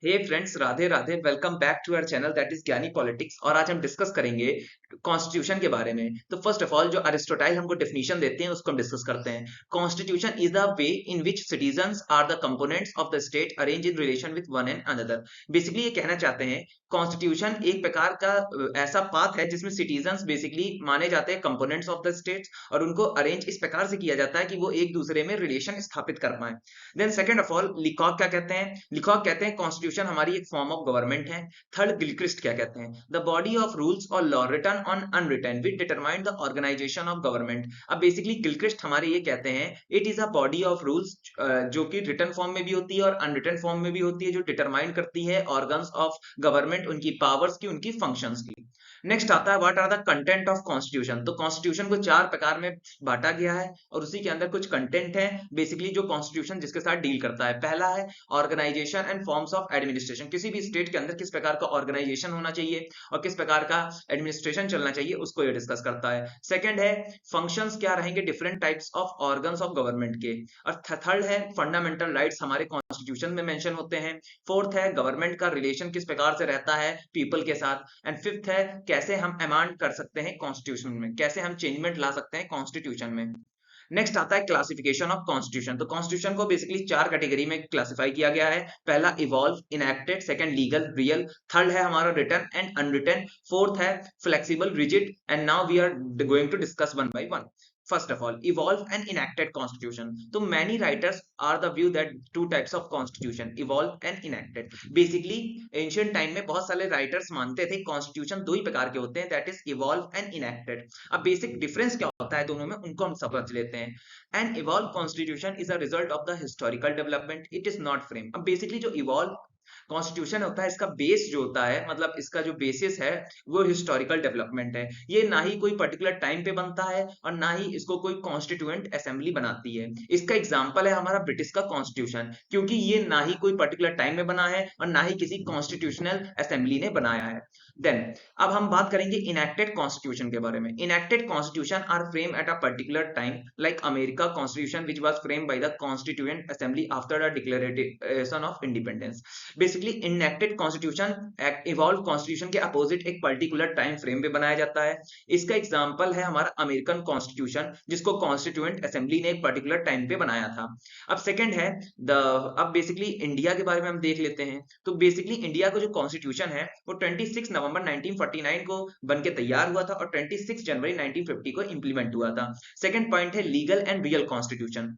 Hey friends, Radhe Radhe. Welcome back to our channel that is Gyani politics. और आज हम discuss करेंगे कॉन्स्टिट्यूशन के बारे में। तो फर्स्ट ऑफ ऑल जो अरिस्टोटाइल हमको डेफिनेशन देते हैं उसको हम डिस्कस करते हैं। Constitution is the way in which citizens are the components of the state arrange in relation with one and another. Basically ये कहना चाहते हैं कॉन्स्टिट्यूशन एक प्रकार का ऐसा पाथ है जिसमें सिटीजंस बेसिकली माने जाते हैं कंपोनेंट्स ऑफ द स्टेट, और उनको अरेंज इस प्रकार से किया जाता है कि वो एक दूसरे में रिलेशन स्थापित कर पाए। Then second of all Leacock क्या कहते हैं? लिकॉक कहते हैं कॉन्स्टिट्यूशन हमारी एक फॉर्म ऑफ गवर्नमेंट है। थर्ड गिलक्रिस्ट क्या कहते हैं? द बॉडी ऑफ रूल्स और law written on unwritten which determine the organisation of government. अब बेसिकली गिलक्रिस्ट हमारे ये कहते हैं it is a body of rules जो कि रिटन फॉर्म में भी होती है और अनरिटन फॉर्म में भी होती है, जो डिटरमाइन करती है ऑर्गन्स ऑफ गवर्नमेंट, उनकी पावर्स की, उनकी फंक्शंस की। नेक्स्ट आता है what are the content of constitution. तो कॉन्स्टिट्यूशन को चार प्रकार में बांटा गया है और उसी के अंदर कुछ कंटेंट है बेसिकली जो कॉन्स्टिट्यूशन जिसके साथ डील करता है। पहला है organisation and forms of administration. किसी भी स्टेट के अंदर किस प्रकार का ऑर्गेनाइजेशन होना चाहिए और किस प्रकार का एडमिनिस्ट्रेशन चलना चाहिए उसको ये डिस्कस करता है। सेकंड है फंक्शंस क्या रहेंगे different types of organs of government के। और थर्ड है फंडामेंटल राइट्स हमारे कॉन्स्टिट्यूशन में मेंशन होते हैं। फोर्थ है गवर्नमेंट का रिलेशन किस प्रकार से रहता है पीपल के साथ। एंड फिफ्थ है कैसे हम अमेंड कर सकते हैं कॉन्स्टिट्यूशन में, कैसे हम चेंजमेंट ला सकते हैं कॉन्स्टिट्यूशन में। नेक्स्ट आता है क्लासिफिकेशन ऑफ कॉन्स्टिट्यूशन। तो कॉन्स्टिट्यूशन को बेसिकली चार कैटेगरी में क्लासिफाई किया गया है। पहला evolve, enacted, second legal, real, third है हमारा रिटन एंड अनरिटन, फोर्थ है flexible, rigid. And now we are going to discuss one by one. First of all, evolved and enacted constitution. So many writers are the view that two types of constitution, evolved and enacted. Basically, ancient time में बहुत सारे writers मानते थे constitution दो ही प्रकार के होते हैं, that is evolved and enacted. अब basic difference क्या होता है दोनों में उनको हम समझ लेते हैं। An evolved constitution is a result of the historical development. It is not frame. अब basically जो evolved कॉन्स्टिट्यूशन होता है इसका बेस जो होता है, मतलब इसका जो बेसिस है वो हिस्टोरिकल डेवलपमेंट है। ये ना ही कोई पर्टिकुलर टाइम पे बनता है और ना ही इसको कोई कॉन्स्टिट्यूएंट असेंबली बनाती है। इसका एग्जांपल है हमारा ब्रिटिश का कॉन्स्टिट्यूशन, क्योंकि ये ना ही कोई पर्टिकुलर टाइम में बना है और ना ही किसी कॉन्स्टिट्यूशनल असेंबली ने बनाया है। देन अब हम बात करेंगे इनएक्टेड कॉन्स्टिट्यूशन के बारे में। Enacted constitution are frame at a particular time like America constitution which was framed by the constituent assembly after the declaration of independence. Basically enacted constitution evolve constitution के opposite एक particular time frame पे बनाया जाता है। इसका example है हमारा American constitution जिसको कॉन्स्टिट्यूएंट असेंबली ने एक पर्टिकुलर टाइम पे बनाया था। अब सेकंड है अब बेसिकली इंडिया के बारे में हम देख लेते हैं। तो बेसिकली इंडिया का जो कॉन्स्टिट्यूशन है वो 26 नवंबर 1949 को बनके तैयार हुआ था और 26 जनवरी 1950 को इंप्लीमेंट हुआ था। सेकंड पॉइंट है legal and real constitution.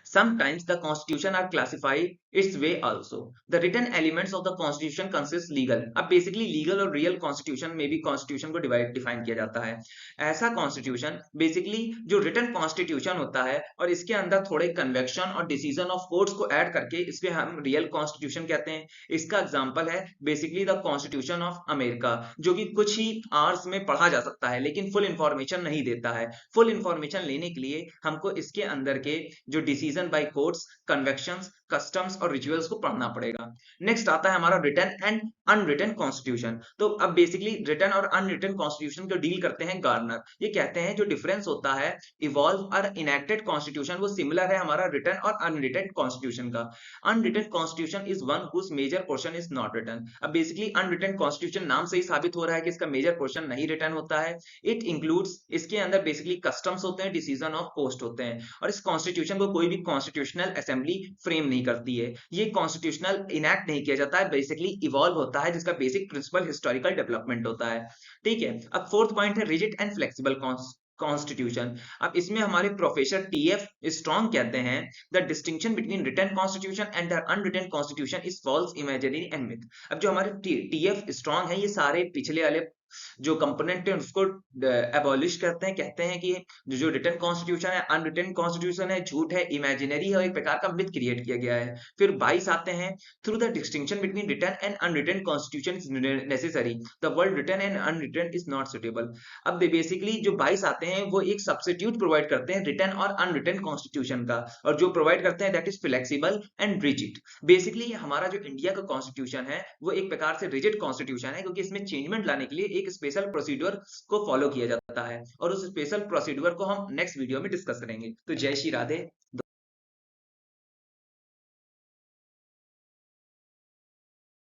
Sometimes the constitution are classified its way also. The written elements of the constitution consist legal. अब basically legal और real constitution में भी constitution को डिफाइन किया जाता है। ऐसा constitution basically जो written constitution होता है और इसके अंदर थोड़े convection और decision of courts को ऐड करके इसमें हम real constitution कहते हैं। इसका एग्जांपल है basically the constitution of America, जो कि कुछ ही आवर्स में पढ़ा जा सकता है लेकिन फुल इंफॉर्मेशन नहीं देता है। फुल इंफॉर्मेशन लेने के लिए हमको इसके अंदर के जो डिसीजन बाय कोर्ट्स, कन्वेक्शंस, कस्टम्स और रिचुअल्स को पढ़ना पड़ेगा। नेक्स्ट आता है हमारा रिटन एंड अनरिटन कॉन्स्टिट्यूशन। तो अब बेसिकली रिटन और अनरिटन कॉन्स्टिट्यूशन को डील करते हैं गार्नर। ये कहते हैं जो डिफरेंस होता है इवॉल्व और इनएक्टेड कॉन्स्टिट्यूशन वो सिमिलर है हमारा रिटन और अनरिटन कॉन्स्टिट्यूशन का। Unwritten constitution is one whose major portion is not written. अब बेसिकली अनरिटन कॉन्स्टिट्यूशन नाम से ही साबित हो रहा है कि इसका मेजर पोर्शन नहीं रिटन होता है। इट इंक्लूड्स, इसके अंदर बेसिकली कस्टम्स होते हैं, डिसीजन ऑफ कोस्ट होते हैं, और इस कॉन्स्टिट्यूशन को कोई भी कॉन्स्टिट्यूशनल असेंबली फ्रेम नहीं करती है। ये कॉन्स्टिट्यूशनल इनैक्ट नहीं किया जाता है, बेसिकली इवॉल्व होता है जिसका बेसिक प्रिंसिपल हिस्टोरिकल डेवलपमेंट होता है। ठीक है, अब फोर्थ पॉइंट है रिजिड एंड फ्लेक्सिबल कॉन्स्टिट्यूशन। अब इसमें हमारे प्रोफेसर टीएफ स्ट्रॉन्ग कहते हैं the distinction between written constitution and the unwritten constitution is false, imaginary and myth. अब जो हमारे टीएफ स्ट्रॉन्ग है ये सारे पिछले वाले जो कंपोनेंट है उसको एबॉलिश करते हैं, कहते हैं कि जो रिटन कॉन्स्टिट्यूशन है, अनरिटन कॉन्स्टिट्यूशन है, झूठ है, इमेजिनरी है और एक प्रकार का मिथ क्रिएट किया गया है। फिर 22 आते हैं through the distinction between written and unwritten constitution is necessary, the word written and unwritten is not suitable. अब बेसिकली जो 22 आते हैं वो एक सब्स्टिट्यूट प्रोवाइड करते हैं रिटन और अनरिटन कॉन्स्टिट्यूशन का, और जो प्रोवाइड करते हैं that is flexible and rigid. Basically हमारा जो इंडिया का कॉन्स्टिट्यूशन है वो एक प्रकार से रिजिड कॉन्स्टिट्यूशन है क्योंकि इसमें चेंजमेंट लाने के लिए एक स्पेशल प्रोसीड्यूर को फॉलो किया जाता है, और उस स्पेशल प्रोसीड्यूर को हम नेक्स्ट वीडियो में डिस्कस करेंगे। तो जय श्री राधे।